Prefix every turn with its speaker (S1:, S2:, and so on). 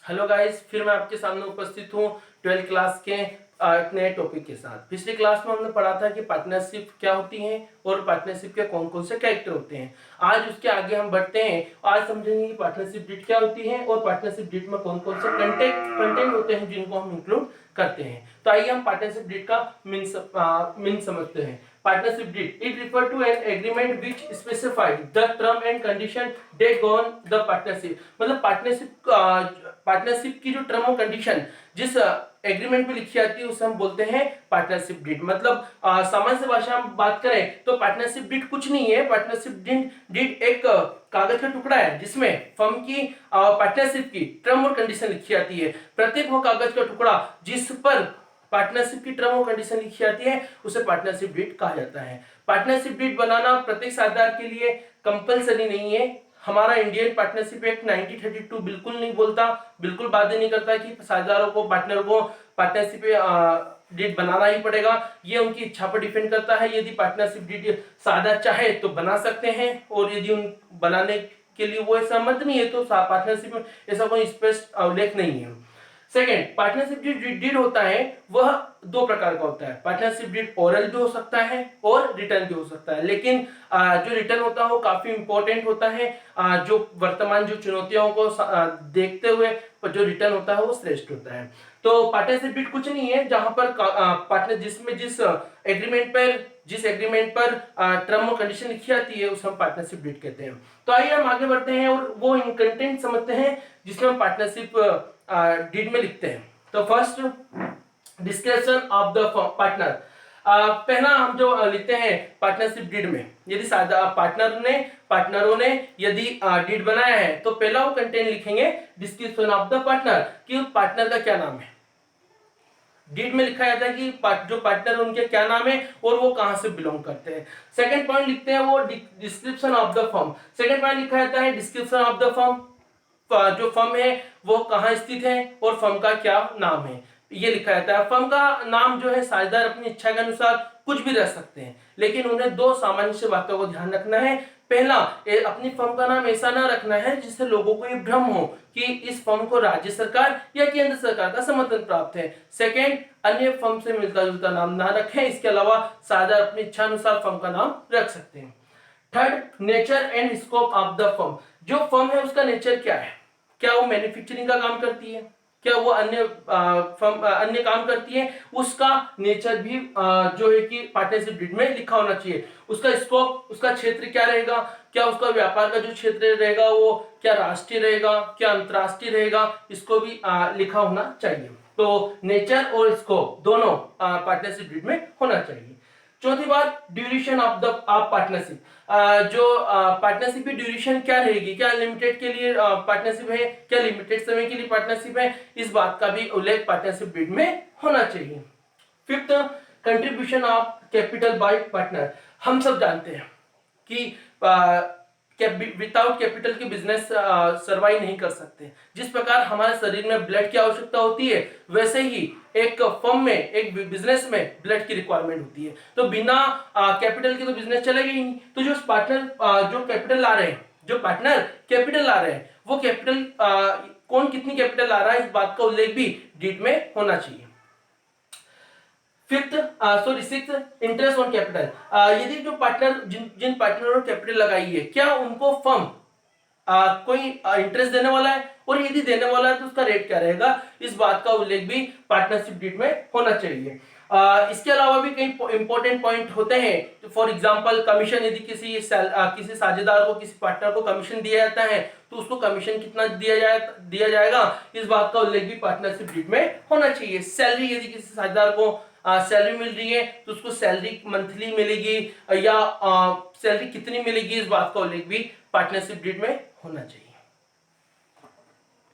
S1: Hello guys, फिर मैं आपके सामने उपस्थित हूँ 12th क्लास के एक नए टॉपिक के साथ। पिछली क्लास में हमने पढ़ा था कि पार्टनरशिप क्या होती है और पार्टनरशिप के कौन कौन से कैरेक्टर होते हैं। आज उसके आगे हम बढ़ते हैं। आज समझेंगे कि पार्टनरशिप डीड क्या होती है और पार्टनरशिप डीड में कौन कौन से कंटेंट होते हैं जिनको हम इंक्लूड करते हैं। तो आइए हम पार्टनरशिप डीड का मीन समझते हैं। Partnership deed. It refer to an agreement which specify the term and condition that govern the partnership. मतलब पार्टनरशिप की जो टर्म और कंडीशन जिस एग्रीमेंट में लिखी जाती है उसे हम बोलते हैं पार्टनरशिप डीड। मतलब सामान्य भाषा में बात करें तो पार्टनरशिप डीड कुछ नहीं है। पार्टनरशिप डीड एक कागज का टुकड़ा है जिसमें फर्म की पार्टनरशिप की टर्म और कंडीशन लिखी जाती है। प्रत्येक वो कागज का टुकड़ा जिस पर पार्टनरशिप की टर्म और कंडीशन लिखी जाती है उसे पार्टनरशिप डीड कहा जाता है। पार्टनरशिप डीड बनाना प्रत्येक साझेदार के लिए कंपलसरी नहीं है। हमारा इंडियन पार्टनरशिप एक्ट 1932 बिल्कुल नहीं बोलता, बिल्कुल बाध्य नहीं करता कि साझेदारों को, पार्टनर को पार्टनरशिप डीड बनाना ही पड़ेगा। ये उनकी इच्छा पर डिपेंड करता है। यदि पार्टनरशिप डीड साझेदार चाहे तो बना सकते हैं और यदि उन बनाने के लिए वो सहमत नहीं है तो पार्टनरशिप में ऐसा कोई स्पष्ट उल्लेख नहीं है। सेकेंड, पार्टनरशिप डीड होता है वह दो प्रकार का होता है। पार्टनरशिप डीड ओरल भी हो सकता है और रिटर्न भी हो सकता है, लेकिन जो रिटर्न होता है वो काफी इंपॉर्टेंट होता है। जो वर्तमान जो चुनौतियों को देखते हुए जो रिटर्न होता है वो श्रेष्ठ होता है। तो पार्टनरशिप डीड कुछ नहीं है जहां पर पार्टनर जिस एग्रीमेंट पर टर्म और कंडीशन लिखी जाती है उसे हम पार्टनरशिप डीड कहते हैं। तो आइए हम आगे बढ़ते हैं और वो कंटेंट समझते हैं जिसमें हम पार्टनरशिप डीड में लिखते हैं। तो first, description of the partner. पहला हम जो लिखते हैं पार्टनरशिप डीड में, यदि पार्टनरों ने यदि डीड बनाया है तो पहला वो कंटेंट लिखेंगे डिस्क्रिप्शन ऑफ द पार्टनर कि पार्टनर का क्या नाम है। डीड में लिखा जाता है कि जो पार्टनर उनके क्या नाम है और वो कहां से बिलोंग करते हैं। सेकंड पॉइंट लिखते हैं वो description of the firm. Second point लिखा जाता है डिस्क्रिप्शन ऑफ द फर्म, जो फर्म है वो कहां स्थित है और फर्म का क्या नाम है ये लिखा जाता है। फर्म का नाम जो है साझेदार अपनी इच्छा के अनुसार कुछ भी रख सकते हैं, लेकिन उन्हें दो सामान्य से बातों को ध्यान रखना है। पहला, अपनी फर्म का नाम ऐसा ना रखना है जिससे लोगों को ये भ्रम हो कि इस फर्म को राज्य सरकार या केंद्र सरकार का समर्थन प्राप्त है। सेकंड, अन्य फर्म से मिलता जुलता नाम ना रखें। इसके अलावा साझेदार अपनी इच्छा अनुसार फर्म का नाम रख सकते हैं। Third, nature and scope of the firm. जो फर्म है उसका नेचर क्या है, क्या वो मैन्युफैक्चरिंग का काम करती है, क्या वो अन्य काम करती है, उसका नेचर भी जो है कि पार्टनरशिप डीड में लिखा होना चाहिए। उसका स्कोप, उसका क्षेत्र क्या रहेगा, क्या उसका व्यापार का जो क्षेत्र रहेगा वो क्या राष्ट्रीय रहेगा, क्या अंतरराष्ट्रीय रहेगा, इसको भी लिखा होना चाहिए। तो नेचर और स्कोप दोनों पार्टनरशिप डीड में होना चाहिए। चौथी बात, ड्यूरेशन ऑफ पार्टनरशिप। जो पार्टनरशिप की ड्यूरेशन क्या रहेगी, क्या लिमिटेड के लिए पार्टनरशिप है, क्या लिमिटेड समय के लिए पार्टनरशिप है, इस बात का भी उल्लेख पार्टनरशिप डीड में होना चाहिए। Fifth, contribution of capital by partner. हम सब जानते हैं कि विदाउट कैपिटल के बिजनेस सर्वाइव नहीं कर सकते। जिस प्रकार हमारे शरीर में ब्लड की आवश्यकता होती है वैसे ही एक फर्म में, एक बिजनेस में ब्लड की रिक्वायरमेंट होती है। तो बिना कैपिटल के तो बिजनेस चलेगा ही नहीं। तो जो पार्टनर जो कैपिटल ला रहे हैं, जो पार्टनर कैपिटल ला रहे हैं, वो कैपिटल कौन कितनी कैपिटल ला रहा है इस बात का उल्लेख भी डीड में होना चाहिए। Sixth, interest on capital. यदि जो पार्टनर जिन पार्टनरों ने कैपिटल लगाई है क्या उनको फर्म कोई इंटरेस्ट देने वाला है, और यदि देने वाला है तो उसका रेट क्या रहेगा, इस बात का उल्लेख भी पार्टनरशिप डीड में होना चाहिए। इसके अलावा भी कई इंपॉर्टेंट पॉइंट होते हैं। फॉर एग्जांपल कमीशन, यदि किसी साझेदार को, किसी पार्टनर को कमीशन दिया जाता है तो उसको कमीशन कितना दिया जाएगा, इस बात का उल्लेख भी पार्टनरशिप डीड में होना चाहिए। सैलरी, यदि किसी साझेदार को सैलरी मिल रही है तो उसको सैलरी मंथली मिलेगी या सैलरी कितनी मिलेगी, इस बात का उल्लेख भी पार्टनरशिप डीड में होना चाहिए।